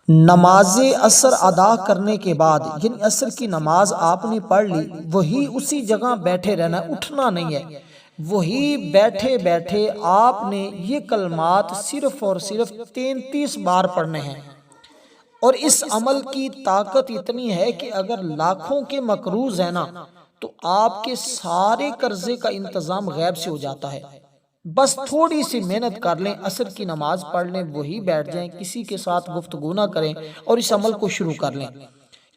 نماز عصر ادا کرنے کے بعد یعنی عصر کی نماز آپ نے پڑھ لی، وہی اسی جگہ بیٹھے رہنا، اٹھنا نہیں ہے، وہی بیٹھے بیٹھے آپ نے یہ کلمات صرف اور صرف 33 بار پڑھنے ہیں۔ اور اس عمل کی طاقت اتنی ہے کہ اگر لاکھوں کے مقروض ہیں نا تو آپ کے سارے قرضے کا انتظام غیب سے ہو جاتا ہے۔ بس تھوڑی سی محنت کر لیں، عصر کی نماز پڑھ لیں، وہی بیٹھ جائیں، کسی کے ساتھ گفتگو نہ کریں اور اس عمل کو شروع کر لیں،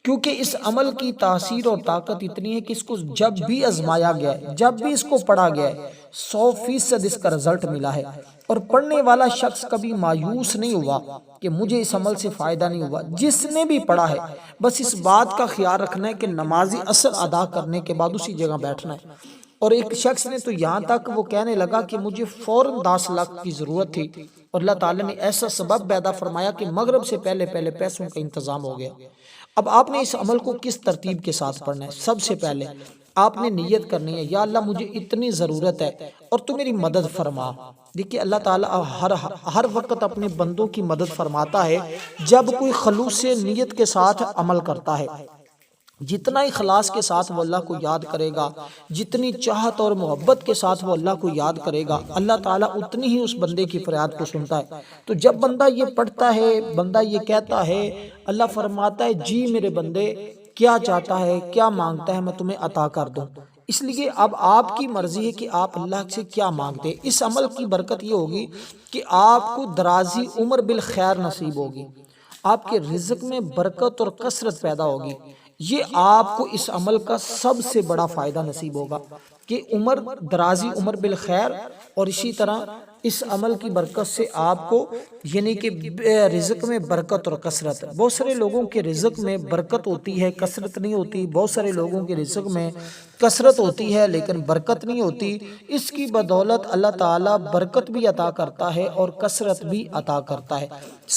کیونکہ اس عمل کی تاثیر اور طاقت اتنی ہے کہ اس کو جب بھی آزمایا گیا ہے، جب بھی اس کو پڑھا گیا ہے، 100% اس کا رزلٹ ملا ہے۔ اور پڑھنے والا شخص کبھی مایوس نہیں ہوا کہ مجھے اس عمل سے فائدہ نہیں ہوا۔ جس نے بھی پڑھا ہے بس اس بات کا خیال رکھنا ہے کہ نماز عصر ادا کرنے کے بعد اسی جگہ بیٹھنا ہے۔ اور ایک شخص نے تو یہاں تک وہ کہنے لگا کہ مجھے فوراً 10 لاکھ کی ضرورت تھی، اور اللہ تعالیٰ نے ایسا سبب پیدا فرمایا کہ مغرب سے پہلے پہلے پیسوں کا انتظام ہو گیا۔ اب آپ نے اس عمل کو کس ترتیب کے ساتھ پڑھنا ہے؟ سب سے پہلے آپ نے نیت کرنی ہے، یا اللہ مجھے اتنی ضرورت ہے اور تو میری مدد فرما۔ دیکھیے اللہ تعالیٰ ہر وقت اپنے بندوں کی مدد فرماتا ہے جب کوئی خلوص نیت کے ساتھ عمل کرتا ہے۔ جتنا اخلاص کے ساتھ وہ اللہ کو یاد کرے گا، جتنی چاہت اور محبت کے ساتھ وہ اللہ کو یاد کرے گا، اللہ تعالیٰ اتنی ہی اس بندے کی فریاد کو سنتا ہے۔ تو جب بندہ یہ پڑھتا ہے، بندہ یہ کہتا ہے، اللہ فرماتا ہے جی میرے بندے کیا چاہتا ہے، کیا مانگتا ہے، میں تمہیں عطا کر دوں۔ اس لیے اب آپ کی مرضی ہے کہ آپ اللہ سے کیا مانگتے ہیں۔ اس عمل کی برکت یہ ہوگی کہ آپ کو درازی عمر بالخیر نصیب ہوگی، آپ کے رزق میں برکت اور کثرت پیدا ہوگی۔ یہ آپ کو اس عمل کا سب سے بڑا فائدہ نصیب ہوگا کہ درازی عمر بالخیر، اور اسی طرح اس عمل کی برکت سے آپ کو یعنی کہ رزق میں برکت اور کثرت۔ بہت سارے لوگوں کے رزق میں برکت ہوتی ہے، کثرت نہیں ہوتی۔ بہت سارے لوگوں کے رزق میں کثرت ہوتی ہے لیکن برکت نہیں ہوتی۔ اس کی بدولت اللہ تعالیٰ برکت بھی عطا کرتا ہے اور کثرت بھی عطا کرتا ہے۔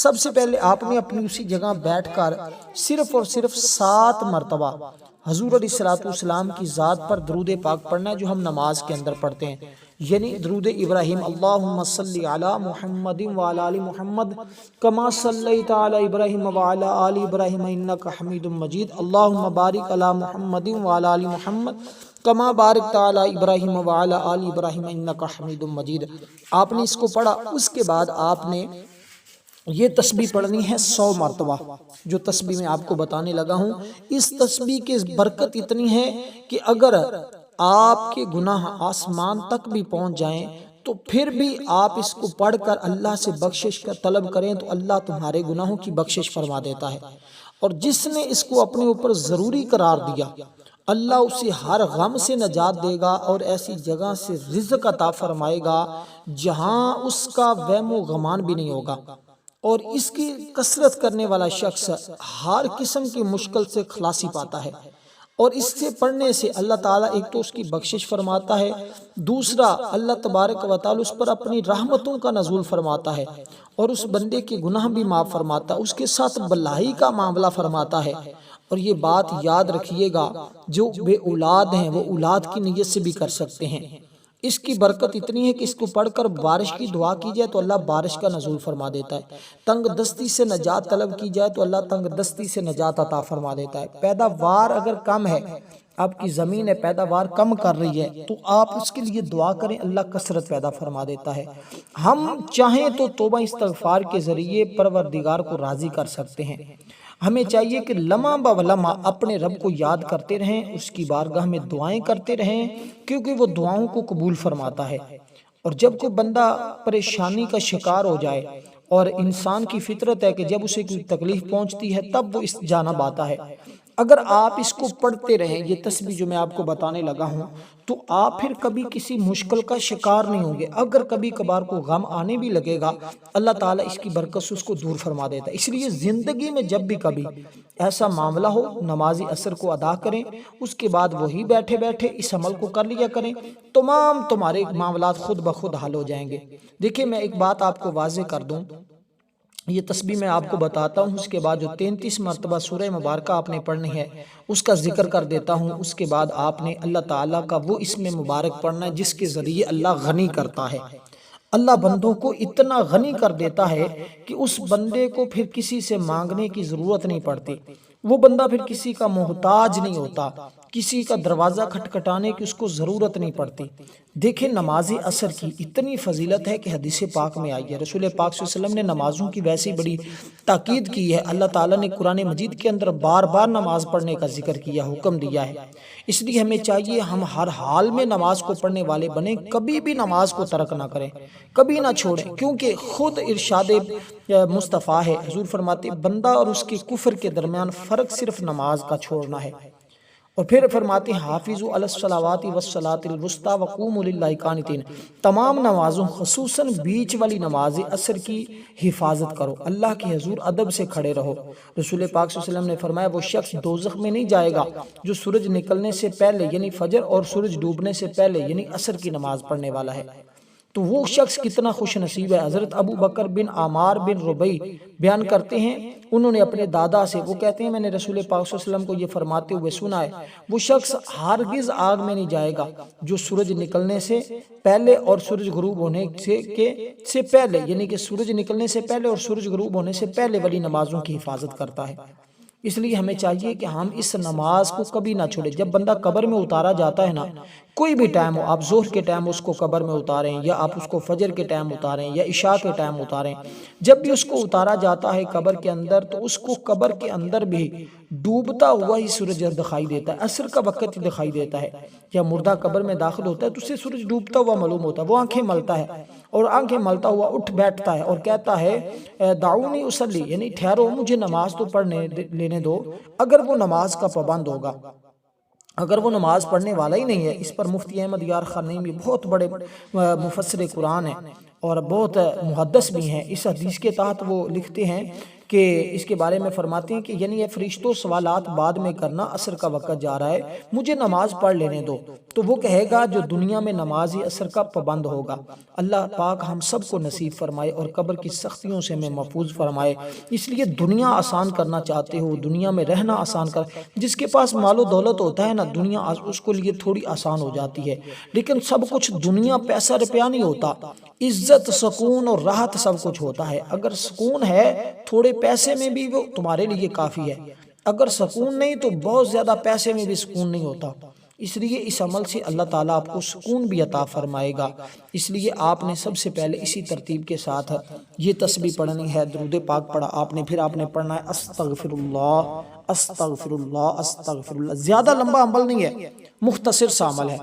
سب سے پہلے آپ نے اپنی اسی جگہ بیٹھ کر صرف اور صرف 7 مرتبہ حضور علیہ السلام کی ذات پر درود پاک پڑھنا ہے، جو ہم نماز کے اندر پڑھتے ہیں، یعنی درود ابراہیم، اللہم صلی علی محمد وعلی آل محمد کما صلیت علی ابراہیم وعلی آل ابراہیم انک حمید مجید، اللہم بارک علی محمد وعلی آل محمد کما بارکت علی ابراہیم وعلی آل ابراہیم انک حمید مجید۔ آپ نے اس کو پڑھا، اس کے بعد آپ نے یہ تسبیح پڑھنی ہے 100 مرتبہ، جو تسبیح میں آپ کو بتانے لگا ہوں۔ اس تسبیح کی برکت اتنی ہے کہ اگر آپ کے گناہ آسمان تک بھی پہنچ جائیں تو پھر بھی آپ اس کو پڑھ کر اللہ سے بخشش کا طلب کریں تو اللہ تمہارے گناہوں کی بخشش فرما دیتا ہے۔ اور جس نے اس کو اپنے اوپر ضروری قرار دیا، اللہ اسے ہر غم سے نجات دے گا اور ایسی جگہ سے رزق عطا فرمائے گا جہاں اس کا وہم و گمان بھی نہیں ہوگا۔ اور اس کی کثرت کرنے والا شخص ہر قسم کی مشکل سے خلاصی پاتا ہے، اور اس سے پڑھنے سے اللہ تعالیٰ ایک تو اس کی بخشش فرماتا ہے، دوسرا اللہ تبارک و تعالیٰ اس پر اپنی رحمتوں کا نزول فرماتا ہے اور اس بندے کے گناہ بھی معاف فرماتا ہے، اس کے ساتھ بلائی کا معاملہ فرماتا ہے۔ اور یہ بات یاد رکھیے گا، جو بے اولاد ہیں وہ اولاد کی نیت سے بھی کر سکتے ہیں۔ اس کی برکت اتنی ہے کہ اس کو پڑھ کر بارش کی دعا کی جائے تو اللہ بارش کا نزول فرما دیتا ہے، تنگ دستی سے نجات طلب کی جائے تو اللہ تنگ دستی سے نجات عطا فرما دیتا ہے۔ پیداوار اگر کم ہے، آپ کی زمین ہے پیداوار کم کر رہی ہے، تو آپ اس کے لیے دعا کریں، اللہ کثرت پیدا فرما دیتا ہے۔ ہم چاہیں تو توبہ استغفار کے ذریعے پروردگار کو راضی کر سکتے ہیں۔ ہمیں چاہیے کہ لمحہ بہ لمحہ اپنے رب کو یاد کرتے رہیں، اس کی بارگاہ میں دعائیں کرتے رہیں، کیونکہ وہ دعاؤں کو قبول فرماتا ہے۔ اور جب کوئی بندہ پریشانی کا شکار ہو جائے، اور انسان کی فطرت ہے کہ جب اسے کوئی تکلیف پہنچتی ہے تب وہ اس جانب آتا ہے، اگر آپ اس کو پڑھتے رہیں، یہ تسبیح جو میں آپ کو بتانے لگا ہوں، تو آپ پھر کبھی کسی مشکل کا شکار نہیں ہوں گے۔ اگر کبھی کبھار کو غم آنے بھی لگے گا، اللہ تعالیٰ اس کی برکت سے اس کو دور فرما دیتا ہے۔ اس لیے زندگی میں جب بھی کبھی ایسا معاملہ ہو، نماز عصر کو ادا کریں، اس کے بعد وہی بیٹھے بیٹھے اس عمل کو کر لیا کریں، تمام تمہارے معاملات خود بخود حل ہو جائیں گے۔ دیکھیں میں ایک بات آپ کو واضح کر دوں، یہ تسبیح میں آپ کو بتاتا ہوں، اس کے بعد جو 33 مرتبہ سورہ مبارکہ آپ نے پڑھنی ہے اس کا ذکر کر دیتا ہوں۔ اس کے بعد آپ نے اللہ تعالیٰ کا وہ اسم مبارک پڑھنا ہے جس کے ذریعے اللہ غنی کرتا ہے۔ اللہ بندوں کو اتنا غنی کر دیتا ہے کہ اس بندے کو پھر کسی سے مانگنے کی ضرورت نہیں پڑتی، وہ بندہ پھر کسی کا محتاج نہیں ہوتا، کسی کا دروازہ کھٹکھٹانے کی اس کو ضرورت نہیں پڑتی۔ دیکھیں نماز عصر کی اتنی فضیلت ہے کہ حدیث پاک میں آئی ہے، رسول پاک صلی اللہ علیہ وسلم نے نمازوں کی ویسی بڑی تاکید کی ہے، اللہ تعالیٰ نے قرآن مجید کے اندر بار بار نماز پڑھنے کا ذکر کیا، حکم دیا ہے۔ اس لیے ہمیں چاہیے ہم ہر حال میں نماز کو پڑھنے والے بنیں، کبھی بھی نماز کو ترک نہ کریں، کبھی نہ چھوڑیں، کیونکہ خود ارشاد مصطفیٰ ہے، حضور فرماتے بندہ اور اس کے کفر کے درمیان فرق صرف نماز کا چھوڑنا ہے۔ اور پھر فرماتے ہیں حافظوا علی الصلوات والصلاة الوسطی وقوموا للہ قانتین، تمام نمازوں خصوصاً بیچ والی نماز عصر کی حفاظت کرو، اللہ کے حضور ادب سے کھڑے رہو۔ رسول پاک صلی اللہ علیہ وسلم نے فرمایا وہ شخص دوزخ میں نہیں جائے گا جو سورج نکلنے سے پہلے یعنی فجر اور سورج ڈوبنے سے پہلے یعنی عصر کی نماز پڑھنے والا ہے۔ تو وہ شخص کتنا خوش نصیب ہے۔ حضرت ابو بکر بن عامر بن ربیع بیان کرتے ہیں، انہوں نے اپنے دادا سے، وہ کہتے ہیں میں نے رسول پاک صلی اللہ علیہ وسلم کو یہ فرماتے ہوئے سنا ہے، وہ شخص ہرگز آگ میں نہیں جائے گا جو سورج نکلنے سے پہلے اور سورج غروب ہونے سے پہلے یعنی کہ سورج نکلنے سے پہلے اور سورج غروب ہونے سے پہلے والی نمازوں کی حفاظت کرتا ہے۔ اس لیے ہمیں چاہیے کہ ہم اس نماز کو کبھی نہ چھوڑیں۔ جب بندہ قبر میں اتارا جاتا ہے نا، کوئی بھی ٹائم ہو، آپ ظہر کے ٹائم اس کو قبر میں اتاریں یا آپ اس کو فجر کے ٹائم اتاریں یا عشاء کے ٹائم اتاریں، جب بھی اس کو اتارا جاتا ہے قبر کے اندر تو اس کو قبر کے اندر بھی ڈوبتا ہوا ہی سورج دکھائی دیتا ہے، عصر کا وقت ہی دکھائی دیتا ہے۔ یا مردہ قبر میں داخل ہوتا ہے تو اسے سورج ڈوبتا ہوا معلوم ہوتا ہے، وہ آنکھیں ملتا ہے اور آنکھیں ملتا ہوا اٹھ بیٹھتا ہے اور کہتا ہے دعونی اصلی، یعنی ٹھہرو مجھے نماز تو پڑھنے لینے دو۔ اگر وہ نماز کا پابند ہوگا، اگر وہ نماز پڑھنے والا ہی نہیں ہے، اس پر مفتی احمد یار خرنیمی بہت بڑے مفسر قرآن ہیں اور بہت محدث بھی ہیں، اس حدیث کے تحت وہ لکھتے ہیں کہ اس کے بارے میں فرماتے ہیں کہ یعنی یہ فرشتوں سوالات بعد میں کرنا، عصر کا وقت جا رہا ہے، مجھے نماز پڑھ لینے دو۔ تو وہ کہے گا جو دنیا میں نماز عصر کا پابند ہوگا۔ اللہ پاک ہم سب کو نصیب فرمائے اور قبر کی سختیوں سے ہمیں محفوظ فرمائے۔ اس لیے دنیا آسان کرنا چاہتے ہو، دنیا میں رہنا آسان کر، جس کے پاس مال و دولت ہوتا ہے نا، دنیا اس کو لیے تھوڑی آسان ہو جاتی ہے، لیکن سب کچھ دنیا پیسہ روپیہ نہیں ہوتا، عزت سکون اور راحت سب کچھ ہوتا ہے۔ اگر سکون ہے تھوڑے پیسے میں بھی وہ تمہارے لیے کافی ہے، اگر سکون نہیں تو بہت زیادہ پیسے میں بھی سکون نہیں ہوتا۔ اس لیے اس عمل سے اللہ تعالیٰ آپ کو سکون بھی عطا فرمائے گا۔ اس لیے آپ نے سب سے پہلے اسی ترتیب کے ساتھ یہ تسبیح پڑھنی ہے، درود پاک پڑھا آپ نے، پھر آپ نے پڑھنا ہے استغفر اللہ استغفر اللہ استغفر اللہ۔ زیادہ لمبا عمل نہیں ہے، مختصر سا عمل ہے۔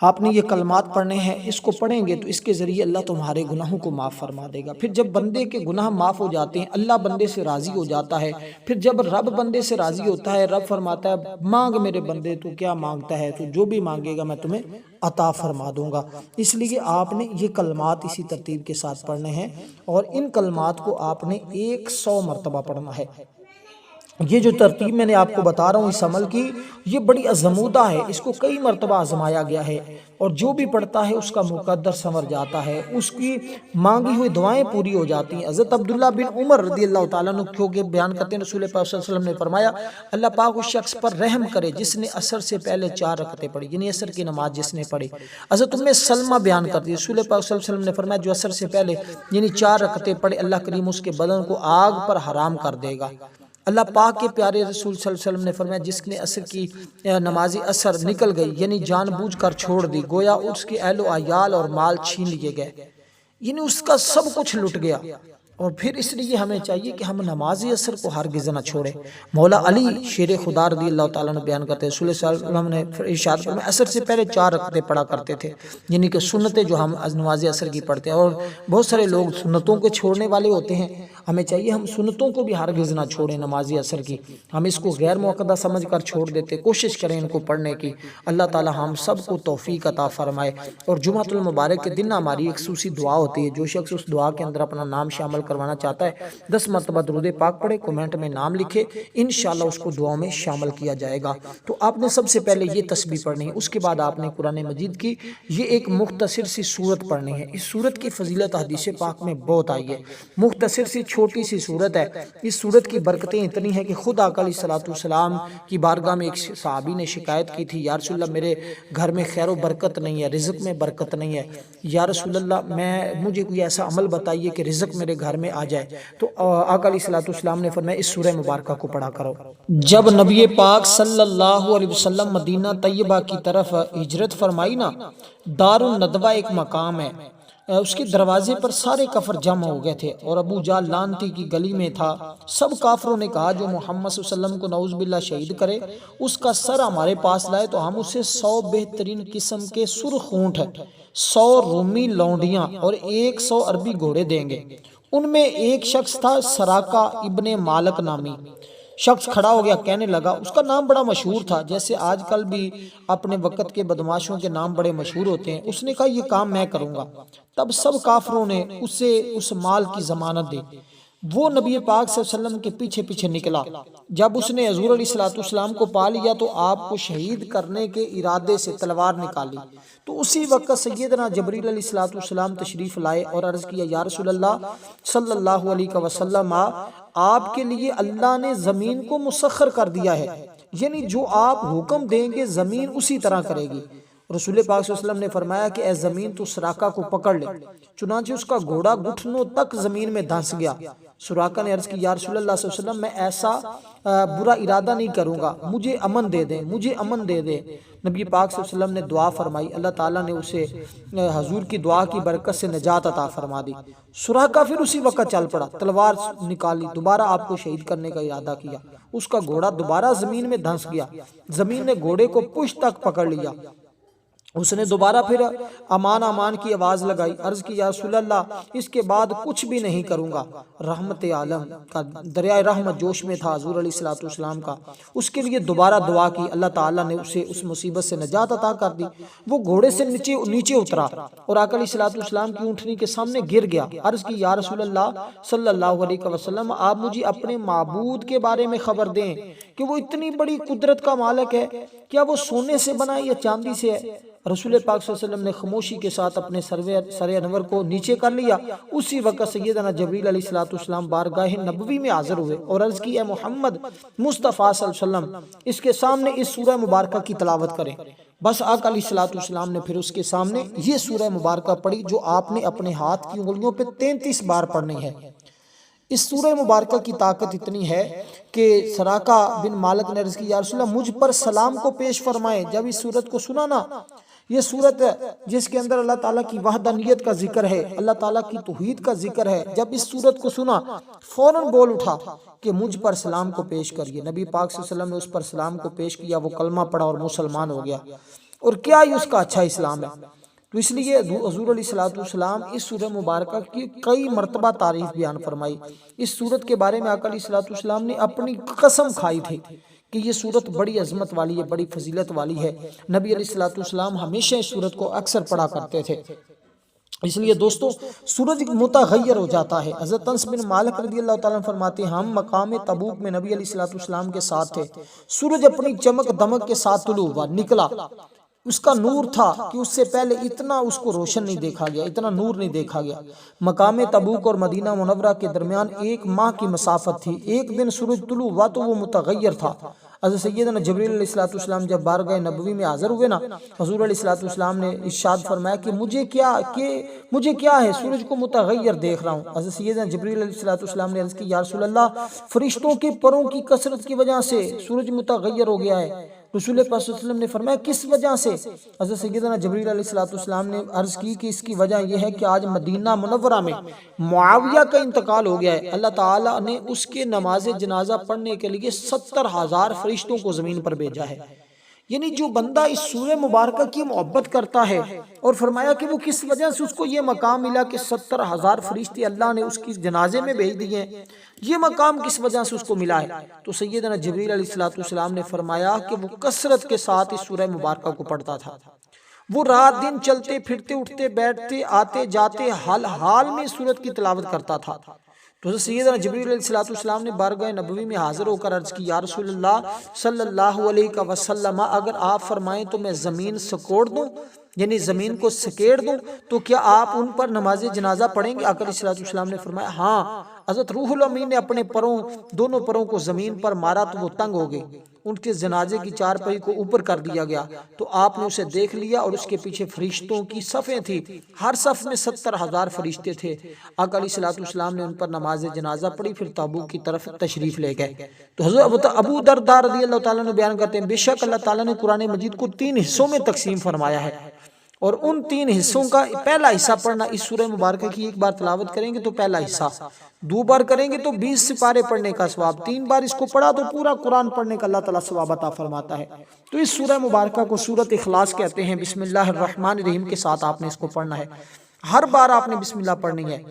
آپ نے یہ کلمات پڑھنے ہیں، اس کو پڑھیں گے تو اس کے ذریعے اللہ تمہارے گناہوں کو معاف فرما دے گا۔ پھر جب بندے کے گناہ معاف ہو جاتے ہیں، اللہ بندے سے راضی ہو جاتا ہے۔ پھر جب رب بندے سے راضی ہوتا ہے، رب فرماتا ہے مانگ میرے بندے، تو کیا مانگتا ہے، تو جو بھی مانگے گا میں تمہیں عطا فرما دوں گا۔ اس لیے آپ نے یہ کلمات اسی ترتیب کے ساتھ پڑھنے ہیں اور ان کلمات کو آپ نے 100 مرتبہ پڑھنا ہے۔ یہ جو ترتیب میں نے آپ کو بتا رہا ہوں اس عمل کی، یہ بڑی عظمودہ ہے، اس کو کئی مرتبہ آزمایا گیا ہے اور جو بھی پڑھتا ہے اس کا مقدر سنور جاتا ہے، اس کی مانگی ہوئی دعائیں پوری ہو جاتی ہیں۔ حضرت عبداللہ بن عمر رضی اللہ تعالیٰ عنہ کیونکہ بیان کرتے ہیں رسول پاک صلی اللہ علیہ وسلم نے فرمایا اللہ پاک اس شخص پر رحم کرے جس نے عصر سے پہلے 4 رکعتیں پڑھی، یعنی عصر کی نماز جس نے پڑھی۔ حضرت ام سلمہ بیان کرتی ہے رسول پاک صلی اللہ علیہ وسلم نے فرمایا جو عصر سے پہلے یعنی 4 رکعتیں پڑھے اللہ کریم اس کے بدن کو آگ پر حرام کر دے گا۔ اللہ پاک کے پیارے رسول صلی اللہ علیہ وسلم نے فرمایا جس نے عصر کی نماز عصر نکل گئی یعنی جان بوجھ کر چھوڑ دی، گویا اس کے اہل و عیال اور مال چھین لیے گئے، یعنی اس کا سب کچھ لٹ گیا۔ اور پھر اس لیے ہمیں چاہیے کہ ہم نماز عصر کو ہرگز نہ چھوڑیں۔ مولا علی شیر خدا رضی اللہ تعالیٰ نے بیان کرتے ہیں رسول صلی اللہ علیہ وسلم نے ارشاد فرمایا عصر سے پہلے 4 رکعتیں پڑھا کرتے تھے، یعنی کہ سنتیں جو ہم نماز عصر کی پڑھتے ہیں، اور بہت سارے لوگ سنتوں کو چھوڑنے والے ہوتے ہیں۔ ہمیں چاہیے ہم سنتوں کو بھی ہرگز نہ چھوڑیں نماز عصر کی، ہم اس کو غیر موقدہ سمجھ کر چھوڑ دیتے، کوشش کریں ان کو پڑھنے کی۔ اللہ تعالیٰ ہم سب کو توفیق عطا فرمائے۔ اور جمعۃ المبارک کے دن ہماری ایک خصوصی دعا ہوتی ہے، جو شخص اس دعا کے اندر اپنا نام شامل کروانا چاہتا ہے 10 مرتبہ درود پاک پڑھے، کومنٹ میں نام لکھے، انشاءاللہ اس کو دعا میں شامل کیا جائے گا۔ تو آپ نے سب سے پہلے یہ تسبیح پڑھنی ہے، اس کے بعد آپ نے قرآن مجید کی یہ ایک مختصر سی سورت پڑھنی ہے۔ اس سورت کی فضیلت حدیث پاک میں بہت آئی ہے، مختصر سی چھوٹی سی سورت ہے۔ اس سورت کی برکتیں اتنی ہیں کہ خود آقا علیہ السلام کی بارگاہ میں ایک صحابی نے شکایت کی تھی، یا رسول اللہ میرے گھر میں خیر و برکت نہیں ہے، رزق میں برکت نہیں ہے، یا رسول اللہ مجھے کوئی ایسا عمل بتائیے کہ رزق میرے گھر میں آ جائے۔ تو آقا علیہ السلام نے فرمایا اس سورہ مبارکہ کو پڑھا کرو۔ جب نبی پاک صلی اللہ علیہ وسلم مدینہ طیبہ کی طرف ہجرت فرمائی نا، دار الندوہ ایک مقام ہے، اس کے دروازے پر سارے کافر جمع ہو گئے تھے اور ابو جہل لعنتی کی گلی میں تھا۔ سب کافروں نے کہا جو محمد صلی اللہ علیہ وسلم کو نعوذ باللہ شہید کرے اس کا سر ہمارے پاس لائے تو ہم اسے 100 بہترین قسم کے سرخ اونٹ، 100 رومی لونڈیاں اور 100 عربی گھوڑے دیں گے۔ ان میں ایک شخص تھا سراقہ ابن مالک نامی، شخص کھڑا ہو گیا، کہنے لگا، اس کا نام بڑا مشہور تھا، جیسے آج کل بھی اپنے وقت کے بدماشوں کے نام بڑے مشہور ہوتے ہیں۔ اس نے کہا یہ کام میں کروں گا۔ تب سب کافروں نے اسے اس مال کی ضمانت دی۔ وہ نبی پاک صلی اللہ علیہ وسلم کے پیچھے پیچھے نکلا۔ جب اس نے حضور علیہ السلام کو پا لیا تو آپ کو شہید کرنے کے ارادے سے تلوار نکالی۔ تو اسی وقت سیدنا جبریل علیہ السلام تشریف لائے اور عرض کیا، یا رسول اللہ صلی اللہ علیہ وسلم، آپ کے لیے اللہ نے زمین کو مسخر کر دیا ہے، یعنی جو آپ حکم دیں گے زمین اسی طرح کرے گی۔ رسول پاک صلی اللہ علیہ وسلم نے فرمایا کہ اے زمین تو سراقہ کو پکڑ لے۔ چنانچہ اس کا گھوڑا گھٹنوں تک زمین میں دھنس گیا۔ سراقہ نے عرض کی، یا رسول اللہ صلی اللہ علیہ وسلم میں ایسا برا ارادہ نہیں کروں گا، مجھے امن دے دیں، مجھے امن دے دیں۔ نبی پاک صلی اللہ علیہ وسلم نے دعا فرمائی، اللہ تعالیٰ نے اسے حضور کی دعا کی برکت سے نجات عطا فرما دی۔ سراقہ پھر اسی وقت چل پڑا، تلوار نکالی، دوبارہ آپ کو شہید کرنے کا ارادہ کیا۔ اس کا گھوڑا دوبارہ زمین میں دھنس گیا، زمین نے گھوڑے کو پشت تک پکڑ لیا۔ اس نے دوبارہ پھر امان امان کی آواز لگائی، عرض کی، یا رسول اللہ اس کے بعد کچھ بھی نہیں کروں گا۔ رحمت عالم کا دریائے رحمت جوش میں تھا حضور علیہ السلام کا، اس کے لیے دوبارہ دعا کی، اللہ تعالیٰ نے اسے اس مصیبت سے نجات عطا کر دی۔ وہ گھوڑے سے نیچے اترا اور آقا علیہ السلام کی اونٹنی کے سامنے گر گیا۔ عرض کی، یا رسول اللہ صلی اللہ علیہ وسلم آپ مجھے اپنے معبود کے بارے میں خبر دیں کہ وہ اتنی بڑی قدرت کا مالک ہے، کیا وہ سونے سے بنا ہے یا چاندی سے ہے؟ رسول پاک صلی اللہ علیہ وسلم نے خاموشی کے ساتھ اپنے سر انور کو نیچے کر لیا۔ اسی وقت سیدنا جبریل علیہ السلام بارگاہ نبوی میں حاضر ہوئے اور عرض کی، اے محمد مصطفیٰ صلی اللہ علیہ وسلم اس کے سامنے اس سورہ مبارکہ کی تلاوت کریں۔ بس آقا علیہ السلام نے پھر اس کے سامنے یہ سورہ مبارکہ پڑھی جو آپ نے اپنے ہاتھ کی انگلیوں پہ 33 بار پڑھنی ہے۔ اس سورہ مبارکہ کی طاقت اتنی ہے کہ سراقہ بن مالک نے عرض کی، یا رسول اللہ مجھ پر سلام کو پیش فرمائیں۔ جب اس سورت کو سنا نا، یہ سورت جس کے اندر اللہ تعالیٰ کی وحدانیت کا ذکر ہے، اللہ تعالیٰ کی توحید کا ذکر ہے، جب اس سورت کو سنا فوراً بول اٹھا کہ مجھ پر سلام کو پیش کریے۔ نبی پاک صلی اللہ علیہ وسلم نے اس پر سلام کو پیش کیا، وہ کلمہ پڑھا اور مسلمان ہو گیا، اور کیا ہی اس کا اچھا اسلام ہے۔ تو اس لیے حضور علیہ السلام اس سورہ مبارکہ کی کئی مرتبہ تعریف بیان فرمائی۔ اس سورت کے بارے میں آقا علیہ السلام نے اپنی قسم کھائی تھی کہ یہ سورت بڑی عظمت والی ہے، بڑی فضیلت والی ہے۔ نبی علیہ السلام ہمیشہ اس سورت کو اکثر پڑھا کرتے تھے۔ اس لیے دوستو سورج متغیر ہو جاتا ہے۔ حضرت انس بن مالک رضی اللہ تعالیٰ فرماتے ہیں ہم مقام تبوک میں نبی علیہ السلام کے ساتھ تھے، سورج اپنی چمک دمک کے ساتھ طلوع ہوا، نکلا، اس کا نور تھا کہ اس سے پہلے اتنا اس کو روشن نہیں دیکھا گیا، اتنا نور نہیں دیکھا گیا۔ مقام تبوک اور مدینہ منورہ کے درمیان 1 ماہ کی مسافت تھی۔ ایک دن سورج طلوع ہوا تو وہ متغیر تھا۔ حضرت سیدنا جبریل علیہ السلام جب بارگاہ نبوی میں حاضر ہوئے نا، حضور علیہ السلام نے ارشاد فرمایا کہ مجھے کیا ہے، سورج کو متغیر دیکھ رہا ہوں۔ حضرت سیدنا جبریل علیہ السلام نے عرض کی، یا رسول اللہ فرشتوں کے پروں کی کثرت کی وجہ سے سورج متغیر ہو گیا ہے۔ رسول پاک صلی اللہ علیہ وسلم نے فرمایا کس وجہ سے؟ حضرت سیدنا جبریل علیہ السلام نے عرض کی کہ اس کی وجہ یہ ہے کہ آج مدینہ منورہ میں معاویہ کا انتقال ہو گیا ہے۔ اللہ تعالیٰ نے اس کے نماز جنازہ پڑھنے کے لیے 70,000 فرشتوں کو زمین پر بھیجا ہے۔ یعنی جو بندہ اس سورہ مبارکہ کی محبت کرتا ہے، اور فرمایا کہ وہ کس وجہ سے اس کو یہ مقام ملا کہ 70,000 فرشتے اللہ نے اس کی جنازے میں بھیج دیے ہیں، یہ مقام کس وجہ سے اس کو ملا ہے؟ تو سیدنا جبریل علیہ السلام نے فرمایا کہ وہ کثرت کے ساتھ اس سورہ مبارکہ کو پڑھتا تھا۔ وہ رات دن چلتے پھرتے، اٹھتے بیٹھتے، آتے جاتے، حال میں اس سورت کی تلاوت کرتا تھا۔ تو سیدنا جبریل علیہ السلام نے بارگاہ نبوی میں حاضر ہو کر عرض کی، یا رسول اللہ صلی اللہ علیہ وسلم، اگر آپ فرمائیں تو میں زمین سکوڑ دوں، یعنی زمین کو سکیڑ دوں، تو کیا آپ ان پر نماز جنازہ پڑھیں گے؟ آقا علیہ السلام نے فرمایا ہاں۔ حضرت روح الامین نے اپنے دونوں پروں کو زمین پر مارا تو وہ تنگ ہو گئی، ان کے جنازے کی چارپائی کو اوپر کر دیا گیا، تو آپ نے اسے دیکھ لیا اور اس کے پیچھے فرشتوں کی صفیں تھی، ہر صف میں 70,000 فرشتے تھے۔ آقا علیہ السلام نے ان پر نماز جنازہ پڑھی، پھر تابوت کی طرف تشریف لے گئے۔ تو حضرت ابو درداء رضی اللہ تعالیٰ نے بیان کرتے ہیں، بے شک اللہ تعالیٰ نے قرآن مجید کو 3 حصوں میں تقسیم فرمایا ہے، اور ان 3 حصوں کا پہلا حصہ پڑھنا، اس سورہ مبارکہ کی ایک بار تلاوت کریں گے تو پہلا حصہ، 2 بار کریں گے تو 20 سپارے پڑھنے کا ثواب، 3 بار اس کو پڑھا تو پورا قرآن پڑھنے کا اللہ تعالیٰ ثواب عطا فرماتا ہے۔ تو اس سورہ مبارکہ کو سورۃ اخلاص کہتے ہیں۔ بسم اللہ الرحمن الرحیم کے ساتھ آپ نے اس کو پڑھنا ہے، ہر بار آپ نے بسم اللہ پڑھنی ہے،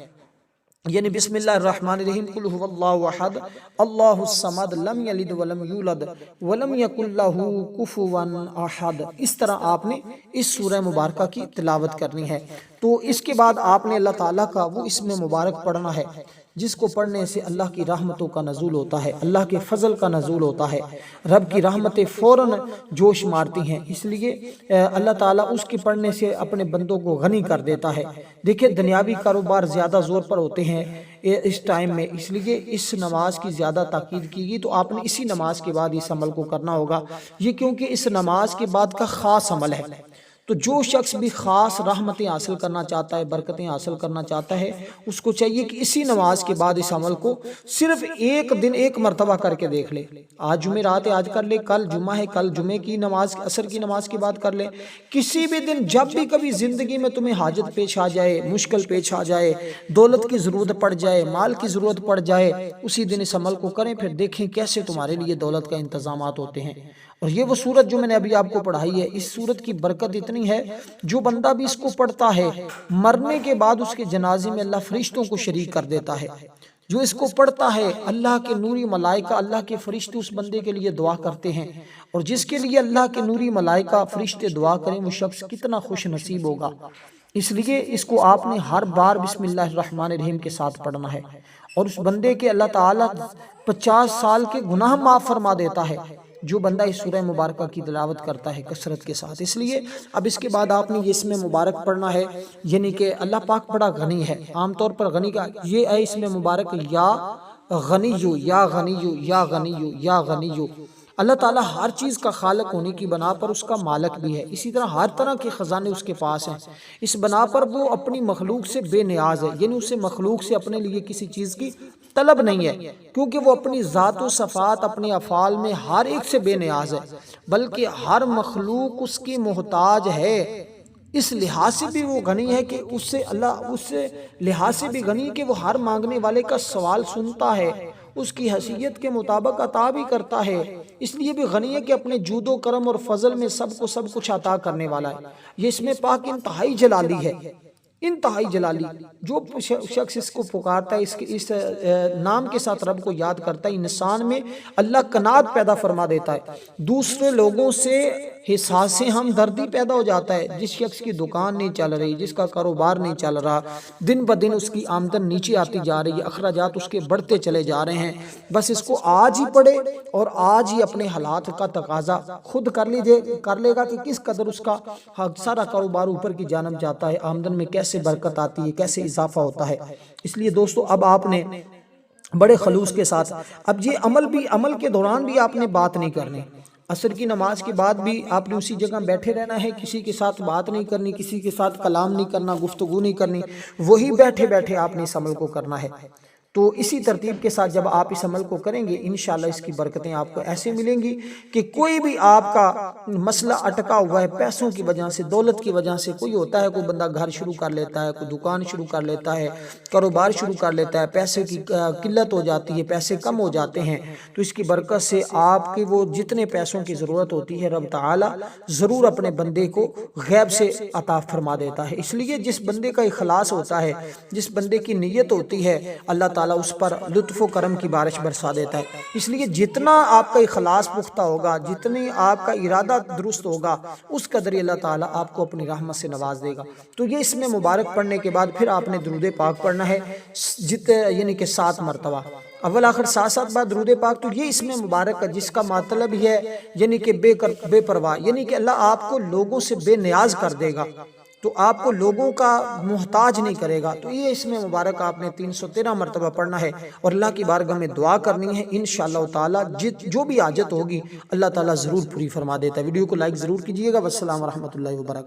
یعنی بسم اللہ الرحمن الرحیم، قل هو اللہ احد اللہ الصمد لم یلد ولم یولد ولم یکن لہ کفوا احد، اس طرح آپ نے اس سورہ مبارکہ کی تلاوت کرنی ہے۔ تو اس کے بعد آپ نے اللہ تعالیٰ کا وہ اسم مبارک پڑھنا ہے جس کو پڑھنے سے اللہ کی رحمتوں کا نزول ہوتا ہے، اللہ کے فضل کا نزول ہوتا ہے، رب کی رحمتیں فوراً جوش مارتی ہیں، اس لیے اللہ تعالیٰ اس کے پڑھنے سے اپنے بندوں کو غنی کر دیتا ہے۔ دیکھیں دنیاوی کاروبار زیادہ زور پر ہوتے ہیں اس ٹائم میں، اس لیے اس نماز کی زیادہ تاکید کی گئی، تو آپ نے اسی نماز کے بعد اس عمل کو کرنا ہوگا، یہ کیونکہ اس نماز کے بعد کا خاص عمل ہے۔ تو جو شخص بھی خاص رحمتیں حاصل کرنا چاہتا ہے، برکتیں حاصل کرنا چاہتا ہے، اس کو چاہیے کہ اسی نماز کے بعد اس عمل کو صرف ایک دن ایک مرتبہ کر کے دیکھ لے۔ آج جمعرات ہے، آج کر لے، کل جمعہ ہے، کل جمعے کی نماز، عصر کی نماز کے بعد کر لے، کسی بھی دن جب بھی کبھی زندگی میں تمہیں حاجت پیش آ جائے، مشکل پیش آ جائے، دولت کی ضرورت پڑ جائے، مال کی ضرورت پڑ جائے، اسی دن اس عمل کو کریں، پھر دیکھیں کیسے تمہارے لیے دولت کا انتظامات ہوتے ہیں۔ اور یہ وہ سورت جو میں نے ابھی آپ کو پڑھائی ہے، اس سورت کی برکت اتنی ہے، جو بندہ بھی اس کو پڑھتا ہے مرنے کے بعد اس کے جنازے میں اللہ فرشتوں کو شریک کر دیتا ہے۔ جو اس کو پڑھتا ہے اللہ کے نوری ملائکہ، اللہ کے فرشتے اس بندے کے لیے دعا کرتے ہیں، اور جس کے لیے اللہ کے نوری ملائکہ فرشتے دعا کریں وہ شخص کتنا خوش نصیب ہوگا۔ اس لیے اس کو آپ نے ہر بار بسم اللہ الرحمن الرحیم کے ساتھ پڑھنا ہے، اور اس بندے کے اللہ تعالیٰ 50 سال کے گناہ معاف فرما دیتا ہے جو بندہ اس سورہ مبارکہ کی تلاوت کرتا ہے کثرت کے ساتھ۔ اس لیے اب اس کے بعد آپ نے یہ اسم مبارک پڑھنا ہے، یعنی کہ اللہ پاک بڑا غنی ہے، عام طور پر غنی کا یہ ہے اسم مبارک، یا غنیو یا غنیو یا غنیو یا غنیو۔ اللہ تعالیٰ ہر چیز کا خالق ہونے کی بنا پر اس کا مالک بھی ہے، اسی طرح ہر طرح کے خزانے اس کے پاس ہیں، اس بنا پر وہ اپنی مخلوق سے بے نیاز ہے، یعنی اسے مخلوق سے اپنے لیے کسی چیز کی طلب نہیں ہے، کیونکہ وہ اپنی ذات و صفات اپنے افعال میں ہر ایک سے بے نیاز ہے، بلکہ ہر مخلوق اس کی محتاج ہے۔ اس لحاظ سے بھی وہ غنی ہے کہ اللہ اس سے لحاظ سے بھی غنی کہ وہ ہر مانگنے والے کا سوال سنتا ہے، اس کی حیثیت کے مطابق عطا بھی کرتا ہے، اس لیے بھی غنی ہے کہ اپنے جود و کرم اور فضل میں سب کچھ عطا کرنے والا ہے۔ یہ اس میں پاک انتہائی جلالی ہے، انتہائی جلالی۔ جو شخص اس کو پکارتا ہے، اس نام کے ساتھ رب کو یاد کرتا ہے، انسان میں اللہ قناعت پیدا فرما دیتا ہے، دوسرے لوگوں سے احساس ہمدردی پیدا ہو جاتا ہے۔ جس شخص کی دکان نہیں چل رہی، جس کا کاروبار نہیں چل رہا، دن بدن اس کی آمدن نیچے آتی جا رہی ہے، اخراجات اس کے بڑھتے چلے جا رہے ہیں، بس اس کو آج ہی پڑھے اور آج ہی اپنے حالات کا تقاضا خود کر لے گا کہ کس قدر اس کا سارا کاروبار اوپر کی جانب جاتا ہے، آمدن میں کیسے برکت آتی ہے، کیسے اضافہ ہوتا ہے۔ اس لیے دوستو اب آپ نے بڑے خلوص کے ساتھ اب یہ عمل کے دوران بھی آپ نے بات نہیں کرنی، عصر کی نماز کے بعد بھی آپ نے اسی جگہ بیٹھے رہنا ہے، کسی کے ساتھ بات نہیں کرنی، کسی کے ساتھ کلام نہیں کرنا، گفتگو نہیں کرنی، وہی بیٹھے بیٹھے آپ نے اس عمل کو کرنا ہے۔ تو اسی ترتیب کے ساتھ جب آپ اس عمل کو کریں گے انشاءاللہ اس کی برکتیں آپ کو ایسے ملیں گی کہ کوئی بھی آپ کا مسئلہ اٹکا ہوا ہے پیسوں کی وجہ سے، دولت کی وجہ سے، کوئی ہوتا ہے کوئی بندہ گھر شروع کر لیتا ہے، کوئی دکان شروع کر لیتا ہے، کاروبار شروع کر لیتا ہے، پیسے کی قلت ہو جاتی ہے، پیسے کم ہو جاتے ہیں، تو اس کی برکت سے آپ کے وہ جتنے پیسوں کی ضرورت ہوتی ہے رب تعالیٰ ضرور اپنے بندے کو غیب سے عطا فرما دیتا ہے۔ اس لیے جس بندے کا اخلاص ہوتا ہے، جس بندے کی نیت ہوتی ہے، اللہ تعالیٰ تعالیٰ اس پر لطف و کرم کی بارش برسا دیتا ہے۔ اس لیے جتنا آپ کا اخلاص پختہ ہوگا، جتنی آپ کا ارادہ درست ہوگا، اس قدر اللہ تعالیٰ آپ کو اپنی رحمت سے نواز دے گا۔ تو یہ اس میں مبارک پڑھنے کے بعد پھر آپ نے درود پاک پڑھنا ہے، یعنی کہ 7 مرتبہ، اول آخر 7 بار درود پاک۔ تو یہ اس میں مبارک ہے جس کا مطلب یہ ہے یعنی کہ بے پرواہ، یعنی کہ اللہ آپ کو لوگوں سے بے نیاز کر دے گا، تو آپ کو لوگوں کا محتاج نہیں کرے گا۔ تو یہ اس میں مبارک آپ نے 313 مرتبہ پڑھنا ہے اور اللہ کی بارگاہ میں دعا کرنی ہے، انشاءاللہ تعالی جو بھی حاجت ہوگی اللہ تعالیٰ ضرور پوری فرما دیتا ہے۔ ویڈیو کو لائک ضرور کیجئے گا۔ والسلام ورحمۃ اللہ وبرکاتہ۔